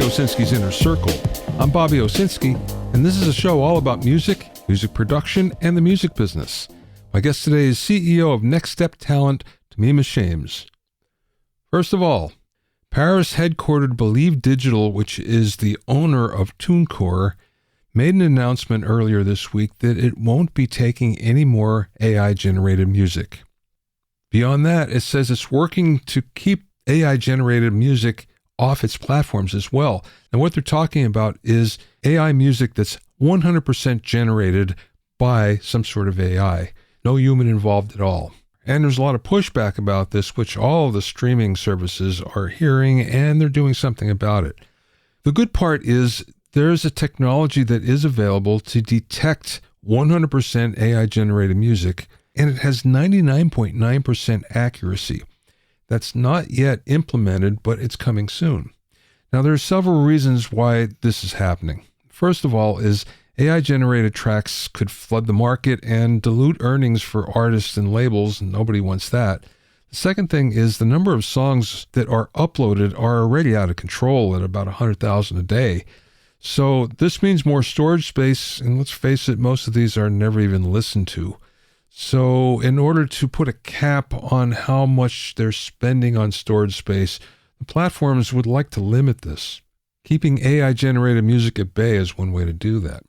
Bobby Owsinski's Inner Circle. I'm Bobby Owsinski, and this is a show all about music, music production, and the music business. My guest today is CEO of Next Step Talent, Temima Shames. First of all, Paris-headquartered Believe Digital, which is the owner of TuneCore, made an announcement earlier this week that it won't be taking any more AI-generated music. Beyond that, it says it's working to keep AI-generated music off its platforms as well. And what they're talking about is AI music that's 100% generated by some sort of AI. No human involved at all. And there's a lot of pushback about this, which all of the streaming services are hearing, and they're doing something about it. The good part is there's a technology that is available to detect 100% AI-generated music, and it has 99.9% accuracy. That's not yet implemented, but it's coming soon. Now, there are several reasons why this is happening. First of all is AI-generated tracks could flood the market and dilute earnings for artists and labels, and nobody wants that. The second thing is the number of songs that are uploaded are already out of control at about 100,000 a day. So this means more storage space, and let's face it, most of these are never even listened to. So in order to put a cap on how much they're spending on storage space, the platforms would like to limit this. Keeping AI-generated music at bay is one way to do that.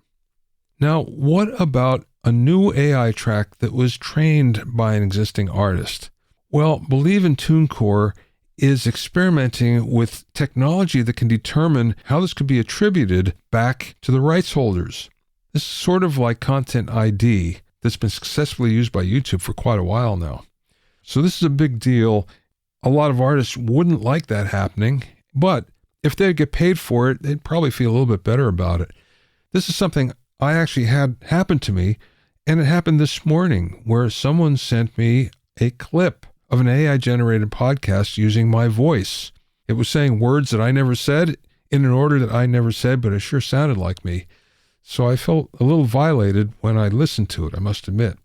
Now, what about a new AI track that was trained by an existing artist? Well, Believe in TuneCore is experimenting with technology that can determine how this could be attributed back to the rights holders. This is sort of like Content ID that's been successfully used by YouTube for quite a while now. So this is a big deal. A lot of artists wouldn't like that happening, but if they get paid for it, they'd probably feel a little bit better about it. This is something I actually had happen to me, and it happened this morning where someone sent me a clip of an AI-generated podcast using my voice. It was saying words that I never said in an order that I never said, but it sure sounded like me. So I felt a little violated when I listened to it, I must admit.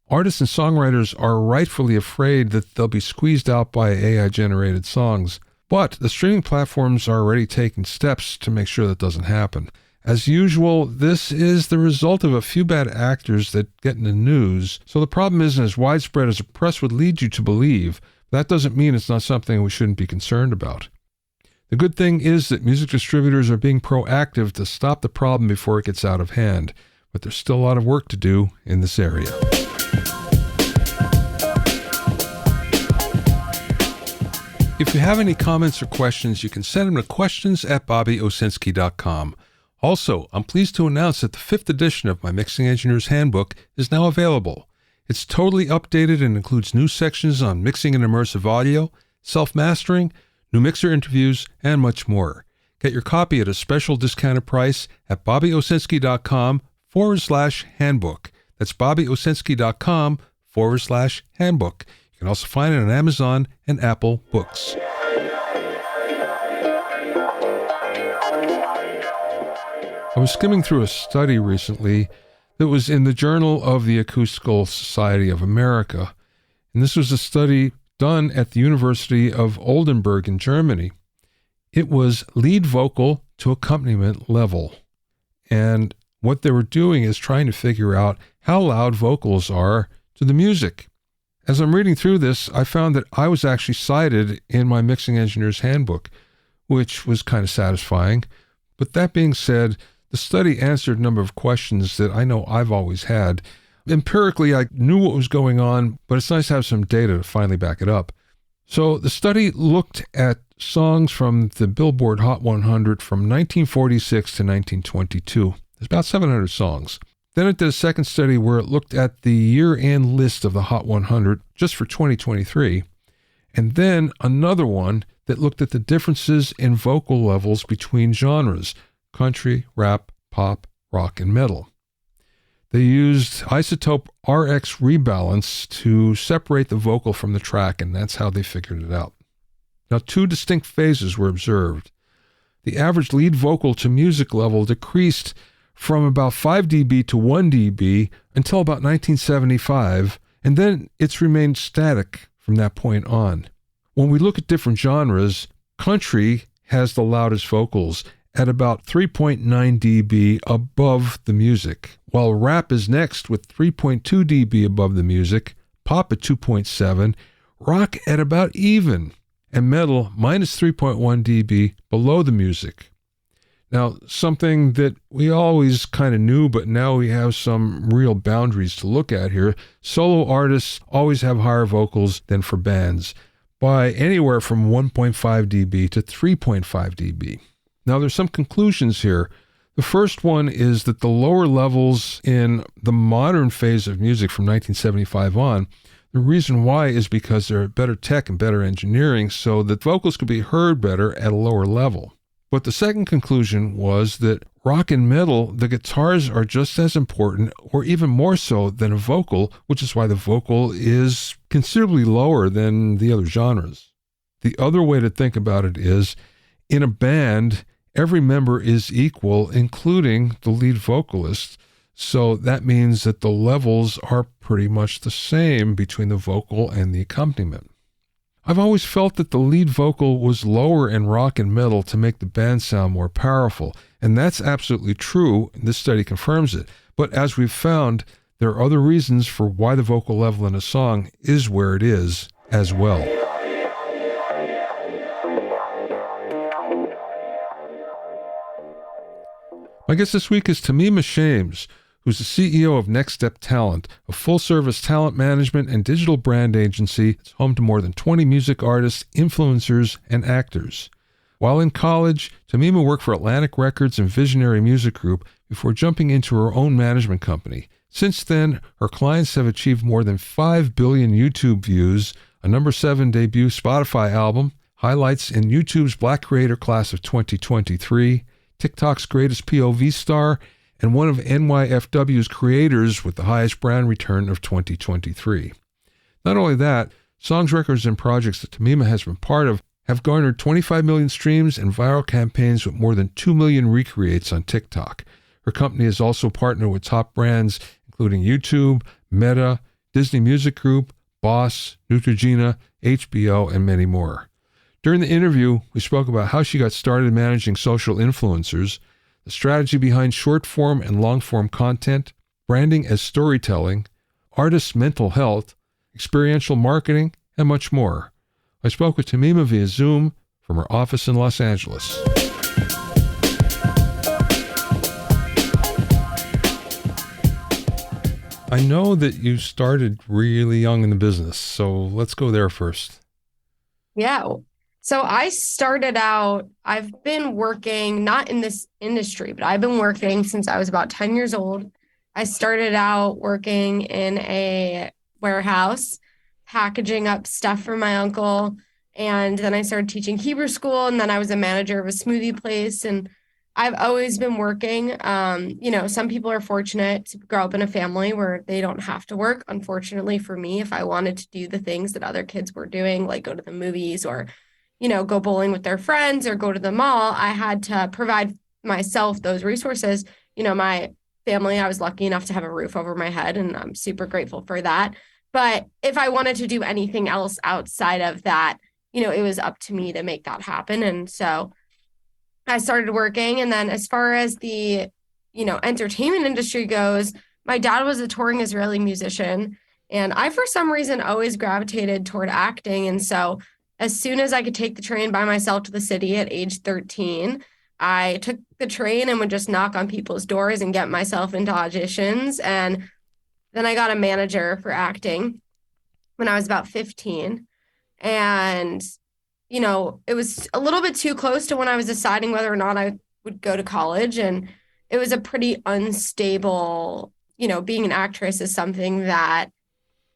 Artists and songwriters are rightfully afraid that they'll be squeezed out by AI-generated songs, but the streaming platforms are already taking steps to make sure that doesn't happen. As usual, this is the result of a few bad actors that get in the news, so the problem isn't as widespread as the press would lead you to believe. That doesn't mean it's not something we shouldn't be concerned about. The good thing is that music distributors are being proactive to stop the problem before it gets out of hand, but there's still a lot of work to do in this area. If you have any comments or questions, you can send them to questions@bobbyowsinski.com. Also, I'm pleased to announce that the 5th edition of my Mixing Engineer's Handbook is now available. It's totally updated and includes new sections on mixing and immersive audio, self-mastering, new mixer interviews, and much more. Get your copy at a special discounted price at bobbyowsinski.com/handbook. That's bobbyowsinski.com/handbook. You can also find it on Amazon and Apple Books. I was skimming through a study recently that was in the Journal of the Acoustical Society of America, and this was a study done at the University of Oldenburg in Germany. It was lead vocal to accompaniment level. And what they were doing is trying to figure out how loud vocals are to the music. As I'm reading through this, I found that I was actually cited in my Mixing Engineer's Handbook, which was kind of satisfying. But that being said, the study answered a number of questions that I know I've always had. Empirically, I knew what was going on, but it's nice to have some data to finally back it up. So the study looked at songs from the Billboard Hot 100 from 1946 to 1922. There's about 700 songs. Then it did a second study where it looked at the year-end list of the Hot 100 just for 2023. And then another one that looked at the differences in vocal levels between genres: country, rap, pop, rock, and metal. They used isotope RX rebalance to separate the vocal from the track, and that's how they figured it out. Now, 2 distinct phases were observed. The average lead vocal to music level decreased from about 5 dB to 1 dB until about 1975, and then it's remained static from that point on. When we look at different genres, country has the loudest vocals at about 3.9 dB above the music, while rap is next with 3.2 dB above the music, pop at 2.7, rock at about even, and metal minus 3.1 dB below the music. Now, something that we always kind of knew, but now we have some real boundaries to look at here. Solo artists always have higher vocals than for bands, by anywhere from 1.5 dB to 3.5 dB. Now, there's some conclusions here. The first one is that the lower levels in the modern phase of music from 1975 on, the reason why is because there are better tech and better engineering, so that vocals could be heard better at a lower level. But the second conclusion was that rock and metal, the guitars are just as important or even more so than a vocal, which is why the vocal is considerably lower than the other genres. The other way to think about it is, in a band, every member is equal, including the lead vocalist, so that means that the levels are pretty much the same between the vocal and the accompaniment. I've always felt that the lead vocal was lower in rock and metal to make the band sound more powerful, and that's absolutely true, and this study confirms it. But as we've found, there are other reasons for why the vocal level in a song is where it is as well. My guest this week is Temima Shames, who's the CEO of Next Step Talent, a full-service talent management and digital brand agency that's home to more than 20 music artists, influencers, and actors. While in college, Temima worked for Atlantic Records and Visionary Music Group before jumping into her own management company. Since then, her clients have achieved more than 5 billion YouTube views, a number 7 debut Spotify album, highlights in YouTube's Black Creator Class of 2023, TikTok's Greatest POV Star, and one of NYFW's creators with the highest brand return of 2023. Not only that, songs, records, and projects that Temima has been part of have garnered 25 million streams and viral campaigns with more than 2 million recreates on TikTok. Her company has also partnered with top brands including YouTube, Meta, Disney Music Group, Boss, Neutrogena, HBO, and many more. During the interview, we spoke about how she got started managing social influencers, the strategy behind short-form and long-form content, branding as storytelling, artists' mental health, experiential marketing, and much more. I spoke with Temima via Zoom from her office in Los Angeles. I know that you started really young in the business, so let's go there first. Yeah. So I started out, I've been working, not in this industry, but I've been working since I was about 10 years old. I started out working in a warehouse, packaging up stuff for my uncle. And then I started teaching Hebrew school. And then I was a manager of a smoothie place. And I've always been working. Some people are fortunate to grow up in a family where they don't have to work. Unfortunately for me, if I wanted to do the things that other kids were doing, like go to the movies or go bowling with their friends or go to the mall, I had to provide myself those resources. My family, I was lucky enough to have a roof over my head, and I'm super grateful for that. But if I wanted to do anything else outside of that, it was up to me to make that happen. And so I started working. And then as far as the, entertainment industry goes, my dad was a touring Israeli musician, and I, for some reason, always gravitated toward acting. And so as soon as I could take the train by myself to the city at age 13, I took the train and would just knock on people's doors and get myself into auditions. And then I got a manager for acting when I was about 15. And, it was a little bit too close to when I was deciding whether or not I would go to college. And it was a pretty unstable, being an actress is something that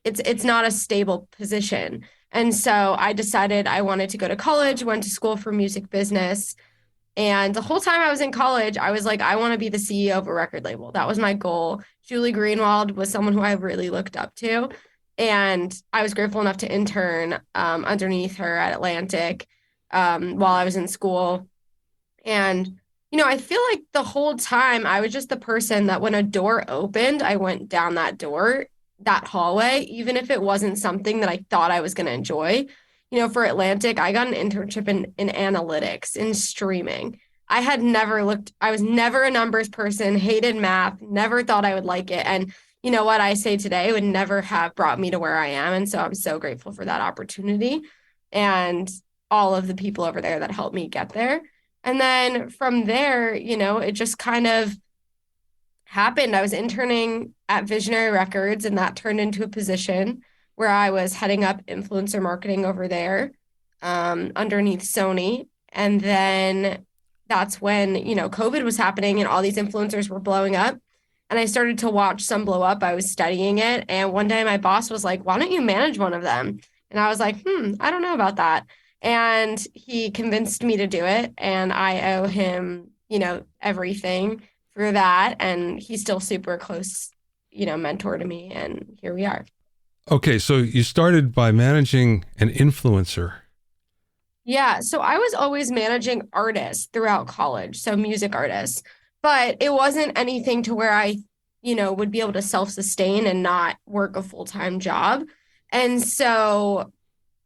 it's not a stable position. And so I decided I wanted to go to college, went to school for music business. And the whole time I was in college, I was like, I want to be the CEO of a record label. That was my goal. Julie Greenwald was someone who I really looked up to. And I was grateful enough to intern underneath her at Atlantic while I was in school. And, I feel like the whole time I was just the person that when a door opened, I went down that door, that hallway, even if it wasn't something that I thought I was going to enjoy. for Atlantic, I got an internship in analytics, in streaming. I was never a numbers person, hated math, never thought I would like it. And you know what I say today would never have brought me to where I am. And so I'm so grateful for that opportunity and all of the people over there that helped me get there. And then from there, it just kind of happened. I was interning at Visionary Records, and that turned into a position where I was heading up influencer marketing over there, underneath Sony. And then that's when, COVID was happening and all these influencers were blowing up. And I started to watch some blow up. I was studying it. And one day my boss was like, why don't you manage one of them? And I was like, I don't know about that. And he convinced me to do it. And I owe him, everything for that. And he's still super close, mentor to me. And here we are. Okay, so you started by managing an influencer. Yeah, so I was always managing artists throughout college, so music artists, but it wasn't anything to where I, would be able to self-sustain and not work a full-time job. And so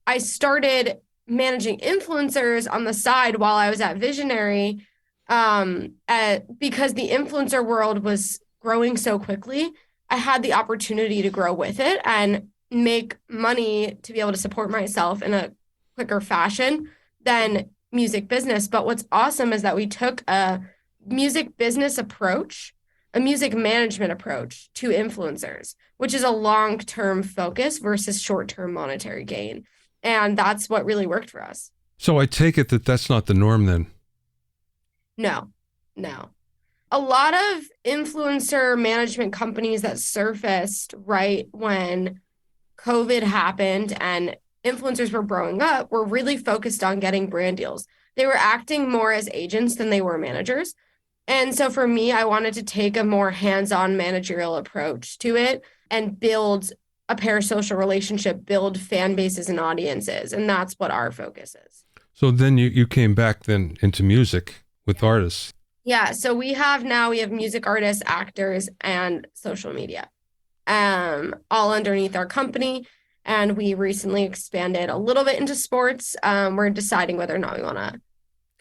I started managing influencers on the side while I was at Visionary, because the influencer world was growing so quickly. I had the opportunity to grow with it and make money to be able to support myself in a quicker fashion than music business. But what's awesome is that we took a music business approach, a music management approach to influencers, which is a long-term focus versus short-term monetary gain. And that's what really worked for us. So I take it that that's not the norm then. No. A lot of influencer management companies that surfaced right when COVID happened and influencers were growing up were really focused on getting brand deals. They were acting more as agents than they were managers. And so for me, I wanted to take a more hands-on managerial approach to it and build a parasocial relationship, build fan bases and audiences. And that's what our focus is. So then you came back then into music with artists. Yeah. So we have music artists, actors, and social media, all underneath our company. And we recently expanded a little bit into sports. We're deciding whether or not we want to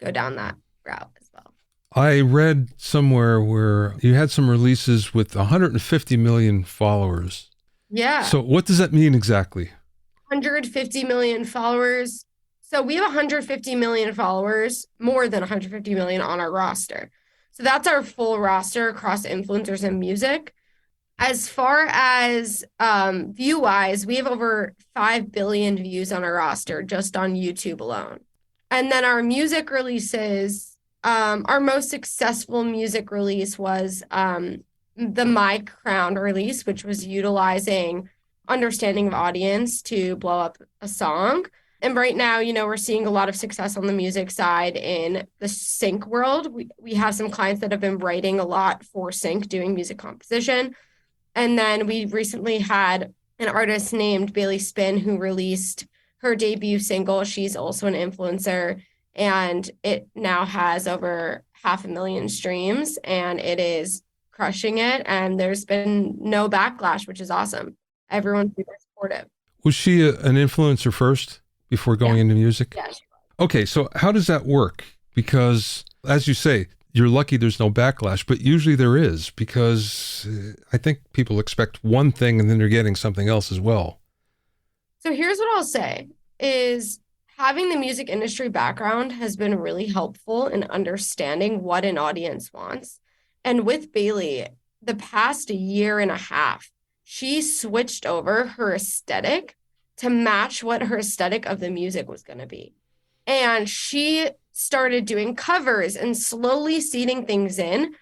go down that route as well. I read somewhere where you had some releases with 150 million followers. Yeah. So what does that mean exactly? 150 million followers. So we have 150 million followers, more than 150 million on our roster. So that's our full roster across influencers and music. As far as view-wise, we have over 5 billion views on our roster just on YouTube alone. And then our music releases, our most successful music release was the My Crown release, which was utilizing understanding of audience to blow up a song. And right now, we're seeing a lot of success on the music side in the sync world. We have some clients that have been writing a lot for sync, doing music composition. And then we recently had an artist named Bailey Spin who released her debut single. She's also an influencer, and it now has over 500,000 streams, and it is crushing it. And there's been no backlash, which is awesome. Everyone's super supportive. Was she an influencer first before going into music? Yeah, she was. Okay, so how does that work? Because, as you say, you're lucky there's no backlash, but usually there is, because I think people expect one thing and then they're getting something else as well. So here's what I'll say is having the music industry background has been really helpful in understanding what an audience wants. And with Bailey, the past year and a half, she switched over her aesthetic to match what her aesthetic of the music was going to be. And she started doing covers and slowly seeding things in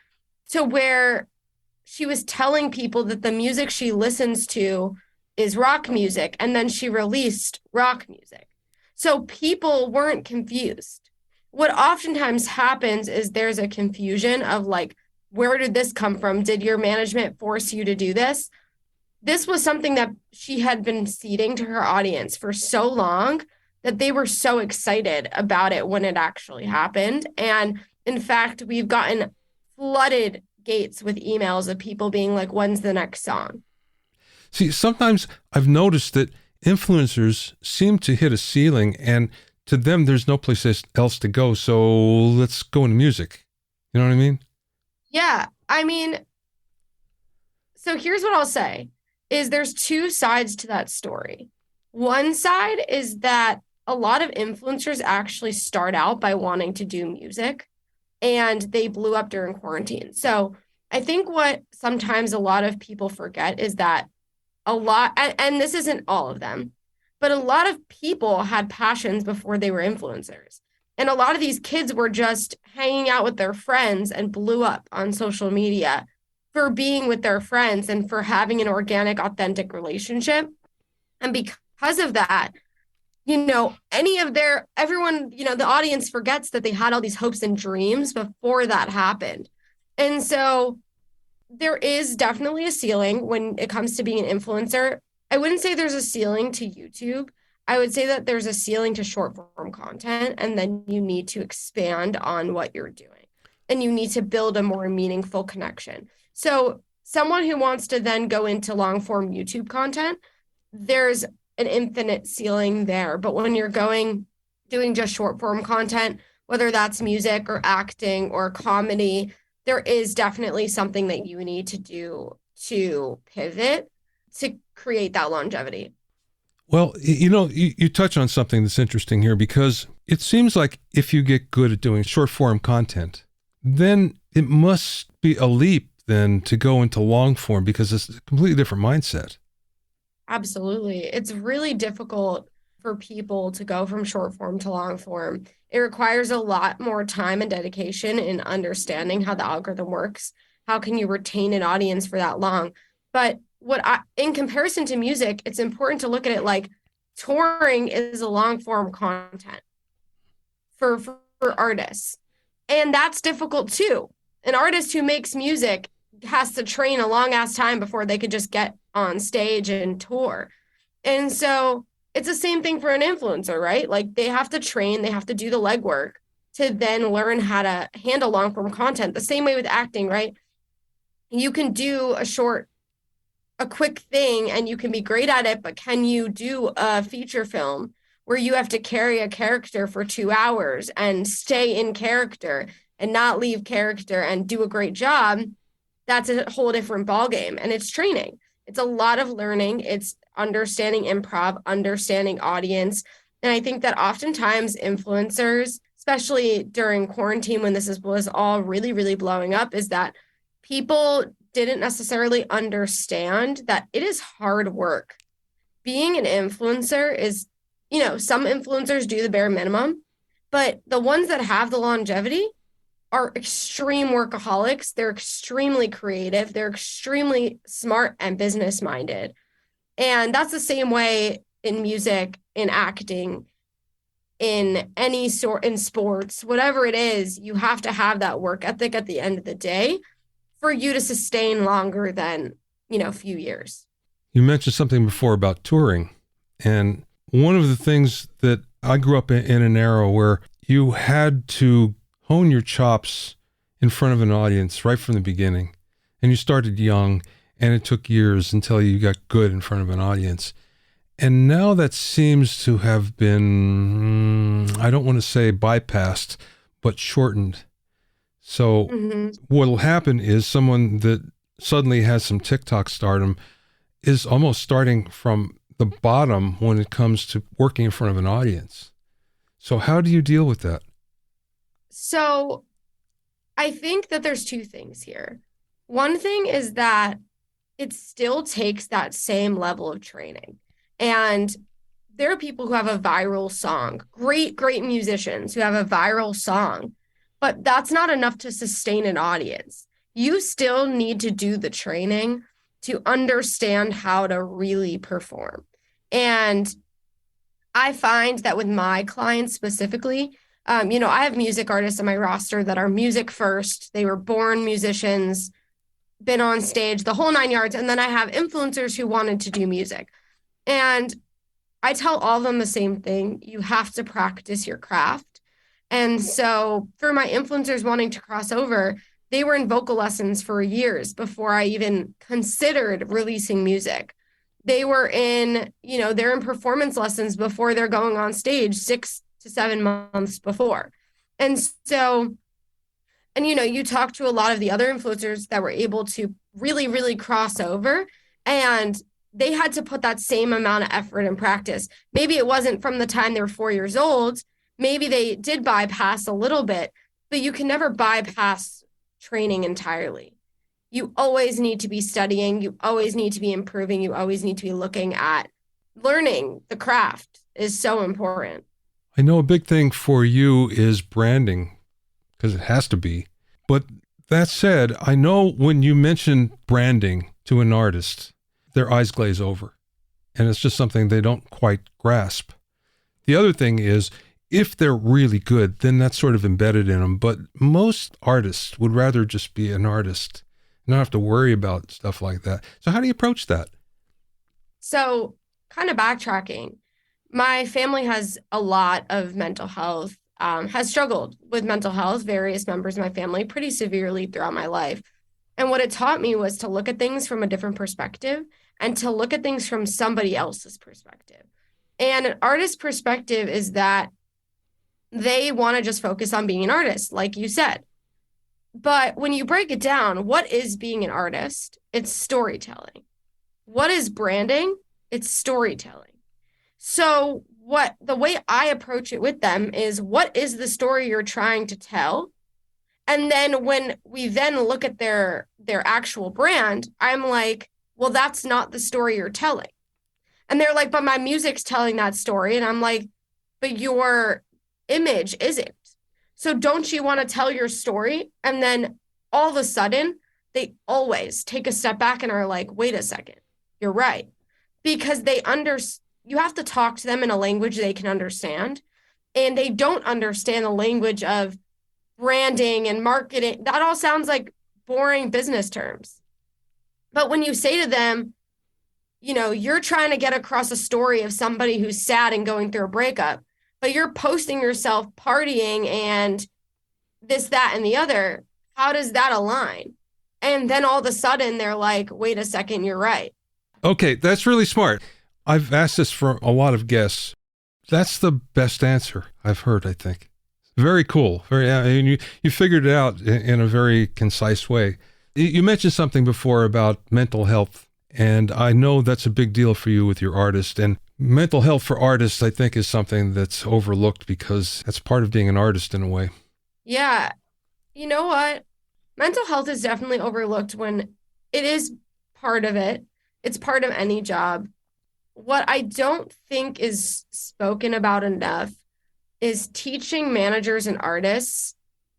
to where she was telling people that the music she listens to is rock music. And then she released rock music. So people weren't confused. What oftentimes happens is there's a confusion of like, where did this come from? Did your management force you to do this? This was something that she had been seeding to her audience for so long that they were so excited about it when it actually happened. And in fact, we've gotten flooded gates with emails of people being like, when's the next song? See, sometimes I've noticed that influencers seem to hit a ceiling, and to them, there's no place else to go. So let's go into music. You know what I mean? Yeah. I mean, so here's what I'll say is there's two sides to that story. One side is that a lot of influencers actually start out by wanting to do music and they blew up during quarantine. So I think what sometimes a lot of people forget is that a lot, and this isn't all of them, but a lot of people had passions before they were influencers. And a lot of these kids were just hanging out with their friends and blew up on social media for being with their friends and for having an organic, authentic relationship. And because of that, everyone, the audience forgets that they had all these hopes and dreams before that happened. And so there is definitely a ceiling when it comes to being an influencer. I wouldn't say there's a ceiling to YouTube. I would say that there's a ceiling to short form content, and then you need to expand on what you're doing and you need to build a more meaningful connection. So someone who wants to then go into long form YouTube content, there's an infinite ceiling there. But when you're doing just short form content, whether that's music or acting or comedy, there is definitely something that you need to do to pivot to create that longevity. Well, you touch on something that's interesting here, because it seems like if you get good at doing short form content, then it must be a leap then to go into long form, because it's a completely different mindset. Absolutely. It's really difficult for people to go from short form to long form. It requires a lot more time and dedication in understanding how the algorithm works. How can you retain an audience for that long? But in comparison to music, it's important to look at it like touring is a long form content for artists. And that's difficult too. An artist who makes music has to train a long ass time before they could just get on stage and tour. And so it's the same thing for an influencer, right? Like they have to train, they have to do the legwork to then learn how to handle long form content. The same way with acting, right? You can do a quick thing and you can be great at it, but can you do a feature film where you have to carry a character for 2 hours and stay in character and not leave character and do a great job? That's a whole different ballgame. And it's training. It's a lot of learning. It's understanding improv, understanding audience. And I think that oftentimes influencers, especially during quarantine when was all really, really blowing up, is that people didn't necessarily understand that it is hard work. Being an influencer is, some influencers do the bare minimum, but the ones that have the longevity are extreme workaholics. They're extremely creative. They're extremely smart and business minded. And that's the same way in music, in acting, in in sports, whatever it is, you have to have that work ethic at the end of the day for you to sustain longer than, a few years. You mentioned something before about touring. And one of the things that I grew up in an era where you had to hone your chops in front of an audience right from the beginning. And you started young, and it took years until you got good in front of an audience. And now that seems to have been, I don't want to say bypassed, but shortened. So what'll happen is someone that suddenly has some TikTok stardom is almost starting from the bottom when it comes to working in front of an audience. So how do you deal with that? So I think that there's two things here. One thing is that it still takes that same level of training. And there are people who have a viral song, great musicians who have a viral song, but that's not enough to sustain an audience. You still need to do the training to understand how to really perform. And I find that with my clients specifically, I have music artists on my roster that are music first. They were born musicians, been on stage, the whole 9 yards. And then I have influencers who wanted to do music. And I tell all of them the same thing. You have to practice your craft. And so for my influencers wanting to cross over, they were in vocal lessons for years before I even considered releasing music. They were in, they're in performance lessons before they're going on stage 6 to 7 months before. And so, and you talk to a lot of the other influencers that were able to really, really cross over, and they had to put that same amount of effort and practice. Maybe it wasn't from the time they were 4 years old. Maybe they did bypass a little bit, but you can never bypass training entirely. You always need to be studying. You always need to be improving. You always need to be looking at learning. The craft is so important. I know a big thing for you is branding, because it has to be. But that said, I know when you mention branding to an artist, their eyes glaze over, and it's just something they don't quite grasp. The other thing is, if they're really good, then that's sort of embedded in them. But most artists would rather just be an artist, not have to worry about stuff like that. So how do you approach that? So kind of backtracking, my family has a lot of mental health, has struggled with mental health, various members of my family pretty severely throughout my life. And what it taught me was to look at things from a different perspective and to look at things from somebody else's perspective. And an artist's perspective is that they want to just focus on being an artist, like you said. But when you break it down, what is being an artist? It's storytelling. What is branding? It's storytelling. So the way I approach it with them is, what is the story you're trying to tell? And then when we then look at their actual brand, I'm like, well, that's not the story you're telling. And they're like, but my music's telling that story. And I'm like, but your image isn't. So don't you want to tell your story? And then all of a sudden, they always take a step back and are like, wait a second, you're right. Because you have to talk to them in a language they can understand. And they don't understand the language of branding and marketing. That all sounds like boring business terms. But when you say to them, you're trying to get across a story of somebody who's sad and going through a breakup, but you're posting yourself partying and this, that, and the other, how does that align? And then all of a sudden they're like, wait a second, you're right. Okay, that's really smart. I've asked this for a lot of guests. That's the best answer I've heard, I think. Very cool. You figured it out in a very concise way. You mentioned something before about mental health, and I know that's a big deal for you with your artist. And mental health for artists, I think, is something that's overlooked because that's part of being an artist in a way. Yeah. You know what? Mental health is definitely overlooked when it is part of it. It's part of any job. What I don't think is spoken about enough is teaching managers and artists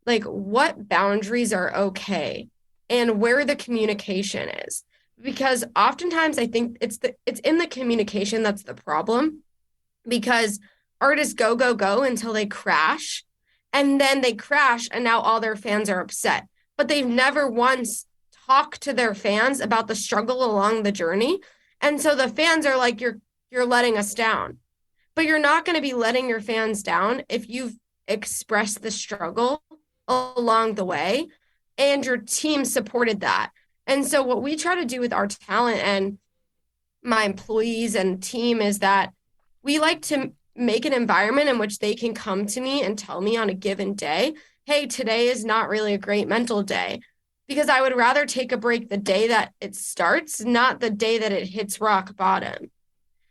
like what boundaries are okay and where the communication is. Because oftentimes I think it's in the communication that's the problem, because artists go until they crash, and then they crash and now all their fans are upset. But they've never once talked to their fans about the struggle along the journey. And so the fans are like, you're letting us down. But you're not going to be letting your fans down if you've expressed the struggle along the way and your team supported that. And so what we try to do with our talent and my employees and team is that we like to make an environment in which they can come to me and tell me on a given day, hey, today is not really a great mental day, because I would rather take a break the day that it starts, not the day that it hits rock bottom.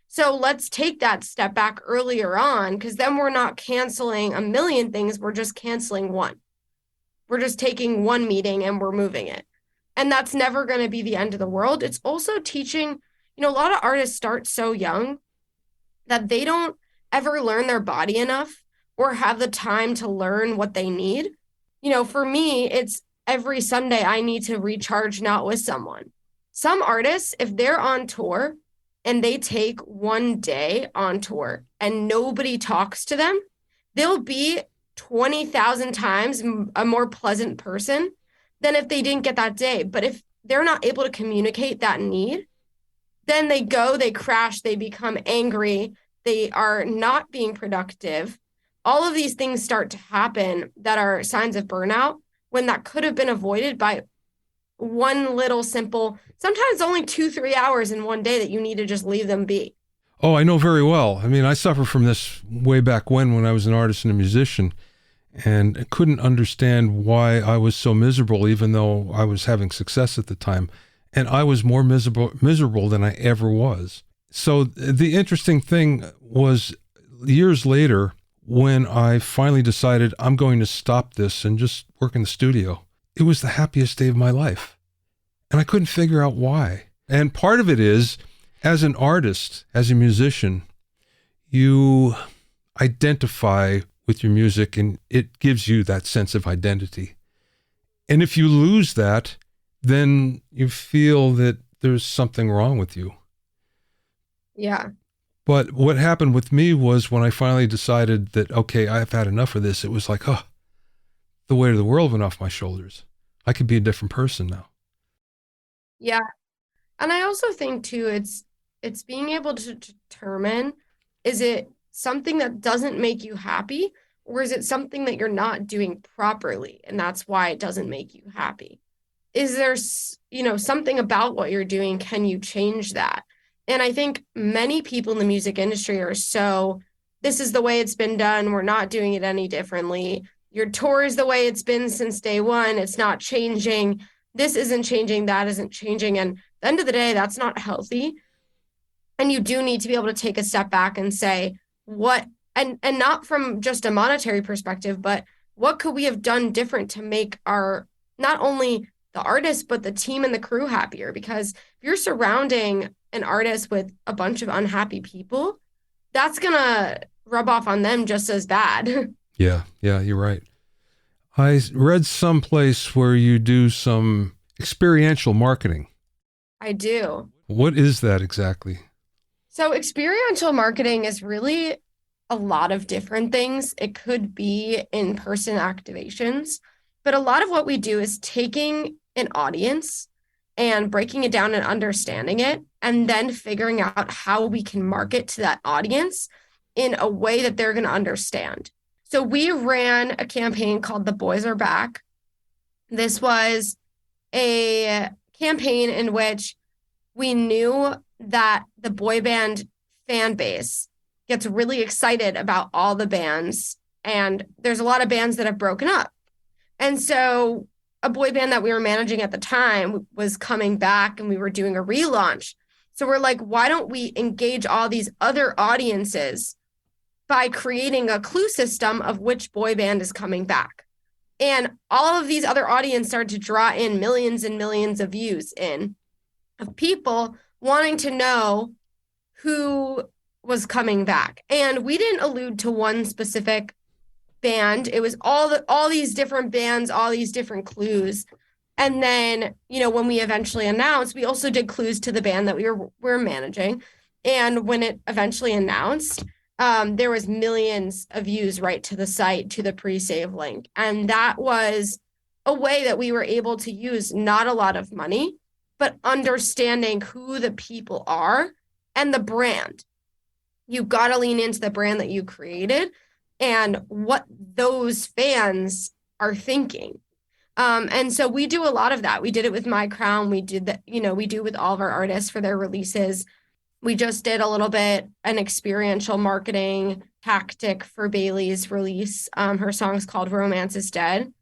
So let's take that step back earlier on, because then we're not canceling a million things. We're just canceling one. We're just taking one meeting and we're moving it. And that's never going to be the end of the world. It's also teaching, a lot of artists start so young that they don't ever learn their body enough or have the time to learn what they need. For me, it's every Sunday I need to recharge, not with someone. Some artists, if they're on tour and they take one day on tour and nobody talks to them, they'll be 20,000 times a more pleasant person than if they didn't get that day. But if they're not able to communicate that need, then they crash, they become angry, they are not being productive. All of these things start to happen that are signs of burnout when that could have been avoided by one little simple, sometimes only 2-3 hours in one day that you need to just leave them be. Oh, I know very well. I mean, I suffer from this way back when I was an artist and a musician, and I couldn't understand why I was so miserable, even though I was having success at the time. And I was more miserable than I ever was. So the interesting thing was years later, when I finally decided I'm going to stop this and just work in the studio, it was the happiest day of my life. And I couldn't figure out why. And part of it is, as an artist, as a musician, you identify with your music and it gives you that sense of identity. And if you lose that, then you feel that there's something wrong with you. Yeah. But what happened with me was when I finally decided that, okay, I've had enough of this, it was like, oh, the weight of the world went off my shoulders. I could be a different person now. Yeah. And I also think too, it's being able to determine, is it something that doesn't make you happy, or is it something that you're not doing properly and that's why it doesn't make you happy? Is there, something about what you're doing? Can you change that? And I think many people in the music industry are so, this is the way it's been done. We're not doing it any differently. Your tour is the way it's been since day one. It's not changing. This isn't changing. That isn't changing. And at the end of the day, that's not healthy. And you do need to be able to take a step back and say, what, and not from just a monetary perspective, but what could we have done different to make our, not only the artist, but the team and the crew happier? Because if you're surrounding an artist with a bunch of unhappy people, that's going to rub off on them just as bad. Yeah, you're right. I read someplace where you do some experiential marketing. I do. What is that exactly? So experiential marketing is really a lot of different things. It could be in-person activations, but a lot of what we do is taking an audience and breaking it down and understanding it, and then figuring out how we can market to that audience in a way that they're going to understand. So we ran a campaign called The Boys Are Back. This was a campaign in which we knew that the boy band fan base gets really excited about all the bands, and there's a lot of bands that have broken up. And so a boy band that we were managing at the time was coming back and we were doing a relaunch. So we're like, why don't we engage all these other audiences by creating a clue system of which boy band is coming back? And all of these other audiences started to draw in millions and millions of views in of people wanting to know who was coming back. And we didn't allude to one specific band. It was all these different bands, all these different clues. And then, when we eventually announced, we also did clues to the band that we were managing. And when it eventually announced, there was millions of views right to the site, to the pre-save link. And that was a way that we were able to use not a lot of money, but understanding who the people are and the brand. You got to lean into the brand that you created and what those fans are thinking. And so we do a lot of that. We did it with My Crown. We did that, we do with all of our artists for their releases. We just did a little bit an experiential marketing tactic for Bailey's release. Her song's called Romance is Dead.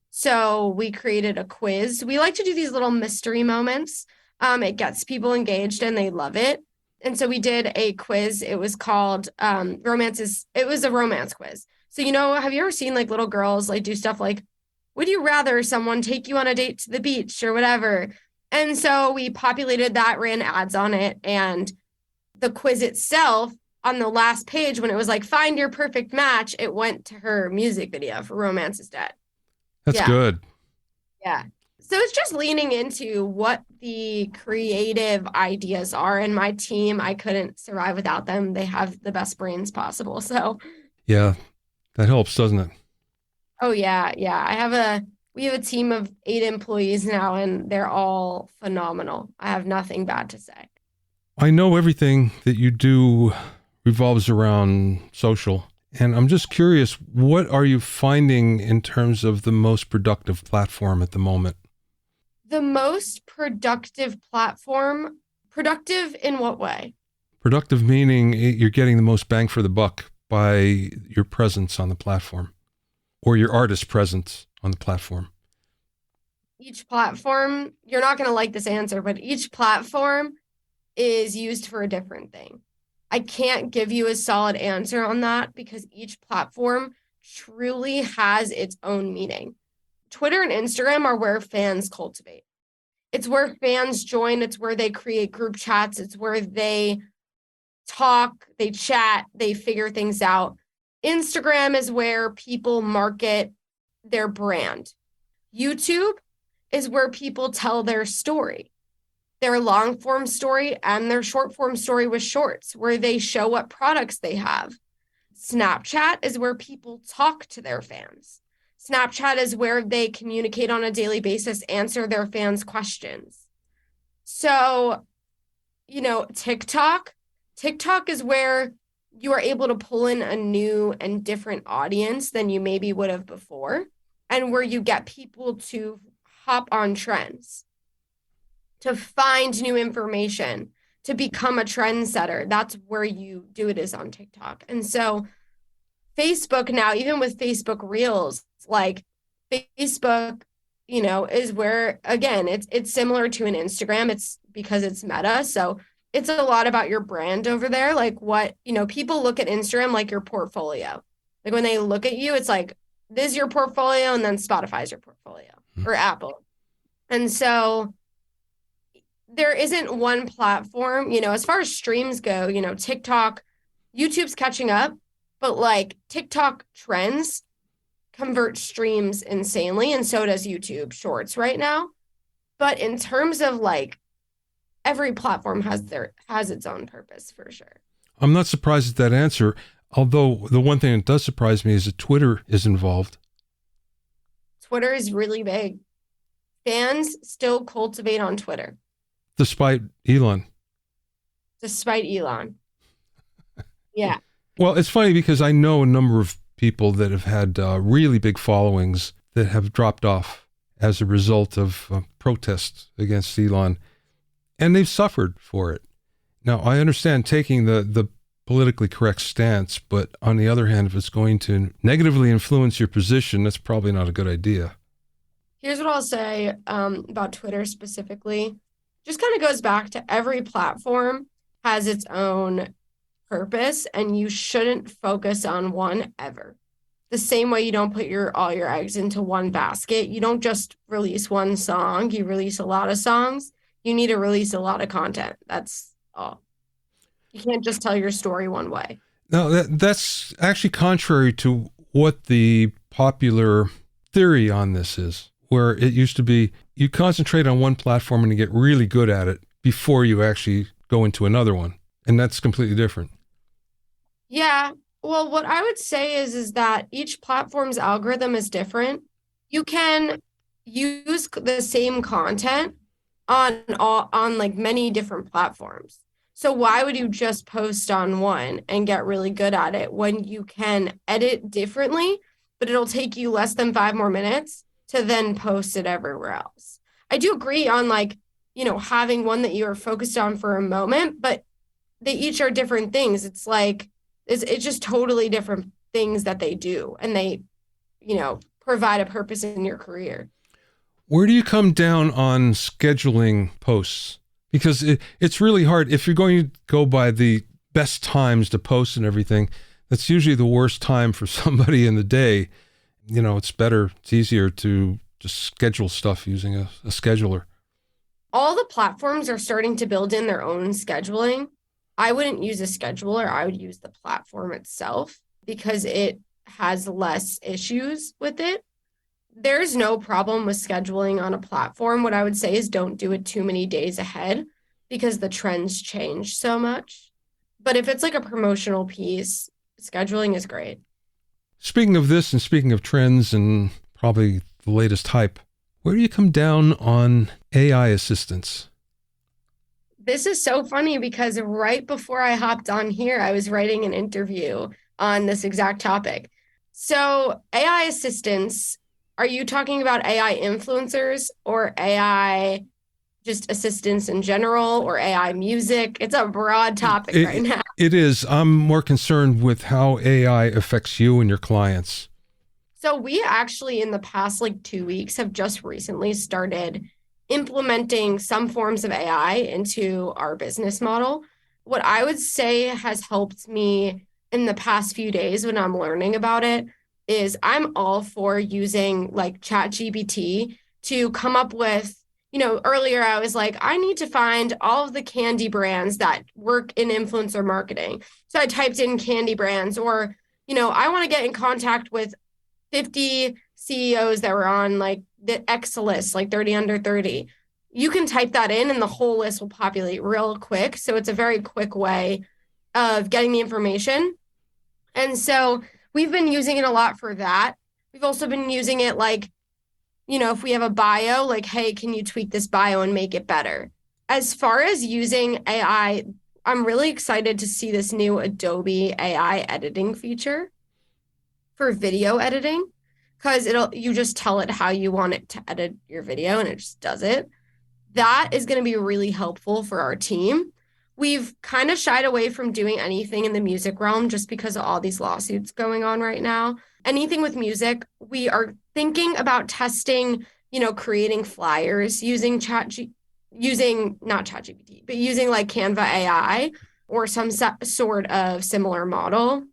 So we created a quiz. We like to do these little mystery moments. It gets people engaged and they love it. And so we did a quiz. It was called it was a romance quiz. So, have you ever seen like little girls like do stuff like, would you rather someone take you on a date to the beach or whatever? And so we populated that, ran ads on it. And the quiz itself on the last page, when it was like, find your perfect match, it went to her music video for Romance is Dead. That's good. Yeah. So it's just leaning into what the creative ideas are. And my team, I couldn't survive without them. They have the best brains possible. So yeah, that helps, doesn't it? Oh yeah. Yeah. We have a team of 8 employees now and they're all phenomenal. I have nothing bad to say. I know everything that you do revolves around social. And I'm just curious, what are you finding in terms of the most productive platform at the moment? The most productive platform, productive in what way? Productive meaning you're getting the most bang for the buck by your presence on the platform or your artist presence on the platform. Each platform, you're not going to like this answer, but each platform is used for a different thing. I can't give you a solid answer on that because each platform truly has its own meaning. Twitter and Instagram are where fans cultivate. It's where fans join. It's where they create group chats. It's where they talk, they chat, they figure things out. Instagram is where people market their brand. YouTube is where people tell their story, their long form story and their short form story with shorts, where they show what products they have. Snapchat is where people talk to their fans. Snapchat is where they communicate on a daily basis, answer their fans' questions. So, TikTok is where you are able to pull in a new and different audience than you maybe would have before, and where you get people to hop on trends, to find new information, to become a trendsetter. That's where you do it, is on TikTok. And so Facebook now, even with Facebook Reels, like Facebook, is where, again, it's similar to an Instagram. It's because it's Meta. So it's a lot about your brand over there. Like what, people look at Instagram like your portfolio. Like when they look at you, it's like, this is your portfolio, and then Spotify's your portfolio, or Apple. And so there isn't one platform, as far as streams go, TikTok, YouTube's catching up, but like TikTok trends convert streams insanely, and so does YouTube Shorts right now. But in terms of like every platform has its own purpose for sure. I'm not surprised at that answer, although the one thing that does surprise me is that Twitter is involved. Twitter is really big. Fans still cultivate on Twitter. Despite Elon. Yeah. Well, it's funny because I know a number of people that have had really big followings that have dropped off as a result of protests against Elon, and they've suffered for it. Now, I understand taking the politically correct stance, but on the other hand, if it's going to negatively influence your position, that's probably not a good idea. Here's what I'll say about Twitter specifically. Just kind of goes back to every platform has its own purpose, and you shouldn't focus on one ever. The same way you don't put all your eggs into one basket. You don't just release one song. You release a lot of songs. You need to release a lot of content. That's all. You can't just tell your story one way. Now, that's actually contrary to what the popular theory on this is, where it used to be you concentrate on one platform and you get really good at it before you actually go into another one. And that's completely different. Yeah. Well, what I would say is that each platform's algorithm is different. You can use the same content on like many different platforms. So why would you just post on one and get really good at it when you can edit differently, but it'll take you less than 5 more minutes to then post it everywhere else? I do agree on like, having one that you are focused on for a moment, but they each are different things. It's like, it's just totally different things that they do, and they, provide a purpose in your career. Where do you come down on scheduling posts? Because it's really hard. If you're going to go by the best times to post and everything, that's usually the worst time for somebody in the day. It's easier to just schedule stuff using a scheduler. All the platforms are starting to build in their own scheduling. I wouldn't use a scheduler. I would use the platform itself because it has less issues with it. There's no problem with scheduling on a platform. What I would say is don't do it too many days ahead because the trends change so much. But if it's like a promotional piece, scheduling is great. Speaking of this and speaking of trends and probably the latest hype, where do you come down on AI assistants? This is so funny because right before I hopped on here, I was writing an interview on this exact topic. So AI assistants, Are you talking about AI influencers or AI just assistants in general or AI music? It's a broad topic right It, now. it is. I'm more concerned with how AI affects you and your clients. So we actually in the past like 2 weeks have just recently started implementing some forms of AI into our business model. What I would say has helped me in the past few days when I'm learning about it is I'm all for using like ChatGPT to come up with, earlier I was like, I need to find all of the candy brands that work in influencer marketing. So I typed in candy brands or I want to get in contact with 50 CEOs that were on like the X list, like 30 under 30. You can type that in and the whole list will populate real quick. So it's a very quick way of getting the information. And so we've been using it a lot for that. We've also been using it like, if we have a bio, like, hey, can you tweak this bio and make it better? As far as using AI, I'm really excited to see this new Adobe AI editing feature for video editing because you just tell it how you want it to edit your video and it just does it. That is going to be really helpful for our team. We've kind of shied away from doing anything in the music realm just because of all these lawsuits going on right now. Anything with music, we are thinking about testing, creating flyers using using not ChatGPT, but using like Canva AI or some sort of similar model.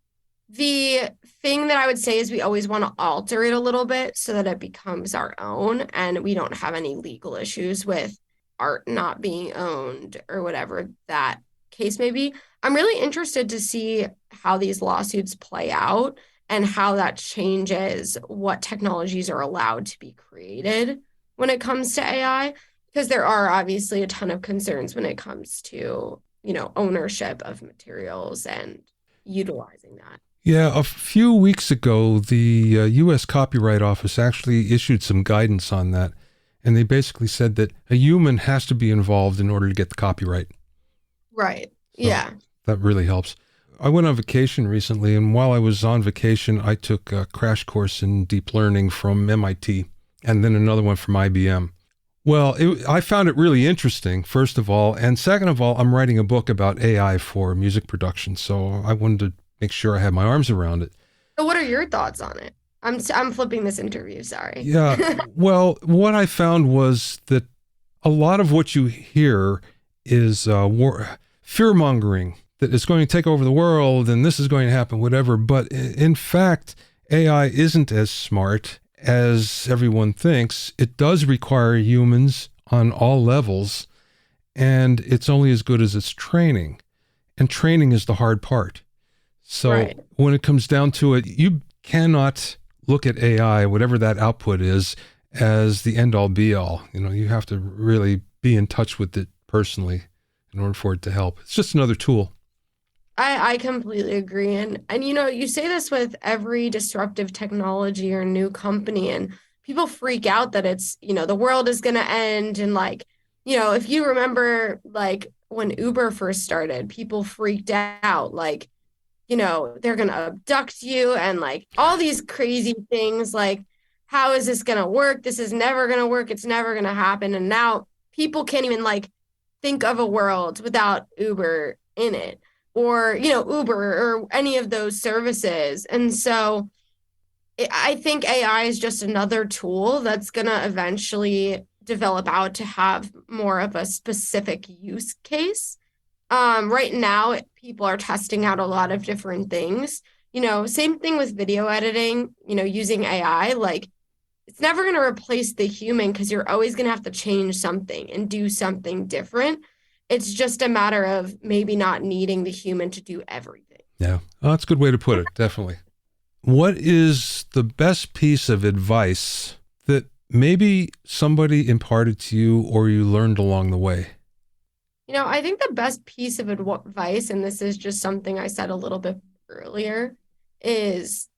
The thing that I would say is we always want to alter it a little bit so that it becomes our own and we don't have any legal issues with art not being owned or whatever that case may be. I'm really interested to see how these lawsuits play out and how that changes what technologies are allowed to be created when it comes to AI, because there are obviously a ton of concerns when it comes to, ownership of materials and utilizing that. Yeah, a few weeks ago, the U.S. Copyright Office actually issued some guidance on that. And they basically said that a human has to be involved in order to get the copyright. Right. So Yeah. that really helps. I went on vacation recently, and while I was on vacation, I took a crash course in deep learning from MIT and then another one from IBM. Well, I found it really interesting, first of all. And second of all, I'm writing a book about AI for music production. So I wanted to make sure I had my arms around it. So what are your thoughts on it? I'm flipping this interview, sorry. Yeah, well, what I found was that a lot of what you hear is fear mongering that it's going to take over the world and this is going to happen, whatever. But in fact, AI isn't as smart as everyone thinks. It does require humans on all levels, and it's only as good as its training. And training is the hard part. So Right. when it comes down to it, you cannot look at AI, whatever that output is, as the end all be all. You have to really be in touch with it personally in order for it to help. It's just another tool. I completely agree. And you say this with every disruptive technology or new company, and people freak out that it's, the world is gonna end. And like, if you remember like when Uber first started, people freaked out, like, they're going to abduct you and like all these crazy things. Like, how is this going to work? This is never going to work. It's never going to happen. And now people can't even like think of a world without Uber in it or, Uber or any of those services. And so I think AI is just another tool that's going to eventually develop out to have more of a specific use case. Right now, people are testing out a lot of different things. Same thing with video editing, using AI. Like, it's never going to replace the human because you're always going to have to change something and do something different. It's just a matter of maybe not needing the human to do everything. Yeah, oh, that's a good way to put it, definitely. What is the best piece of advice that maybe somebody imparted to you or you learned along the way? I think the best piece of advice, and this is just something I said a little bit earlier, is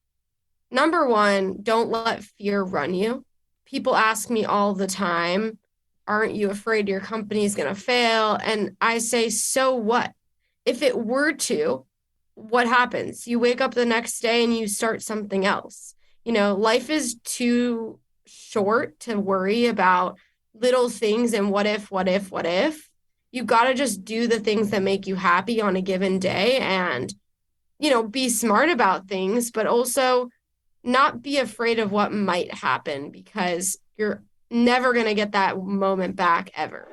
number one, don't let fear run you. People ask me all the time, aren't you afraid your company is going to fail? And I say, so what? If it were to, what happens? You wake up the next day and you start something else. Life is too short to worry about little things and what if. You got to just do the things that make you happy on a given day and, be smart about things, but also not be afraid of what might happen because you're never going to get that moment back ever.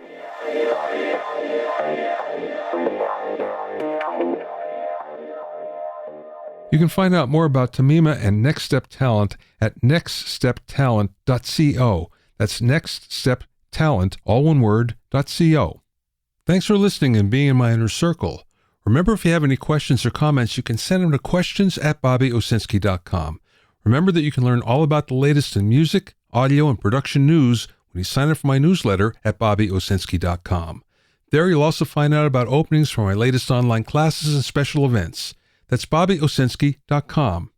You can find out more about Temima and Next Step Talent at nextsteptalent.co. That's Next Step Talent, all one word, .co. Thanks for listening and being in my inner circle. Remember, if you have any questions or comments, you can send them to questions@bobbyowsinski.com. Remember that you can learn all about the latest in music, audio, and production news when you sign up for my newsletter at bobbyowsinski.com. There you'll also find out about openings for my latest online classes and special events. That's bobbyowsinski.com.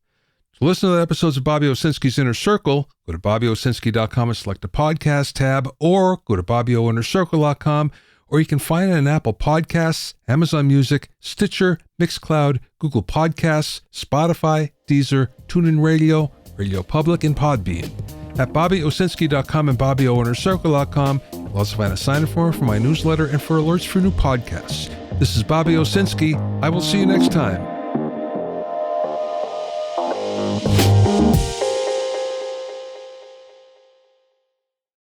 To listen to the episodes of Bobby Owsinski's Inner Circle, go to bobbyowsinski.com and select the podcast tab, or go to bobbyowinnercircle.com, or you can find it on Apple Podcasts, Amazon Music, Stitcher, Mixcloud, Google Podcasts, Spotify, Deezer, TuneIn Radio, Radio Public, and Podbean. At bobbyowsinski.com and bobbyowinnercircle.com, you'll also find a sign-up form for my newsletter and for alerts for new podcasts. This is Bobby Owsinski. I will see you next time.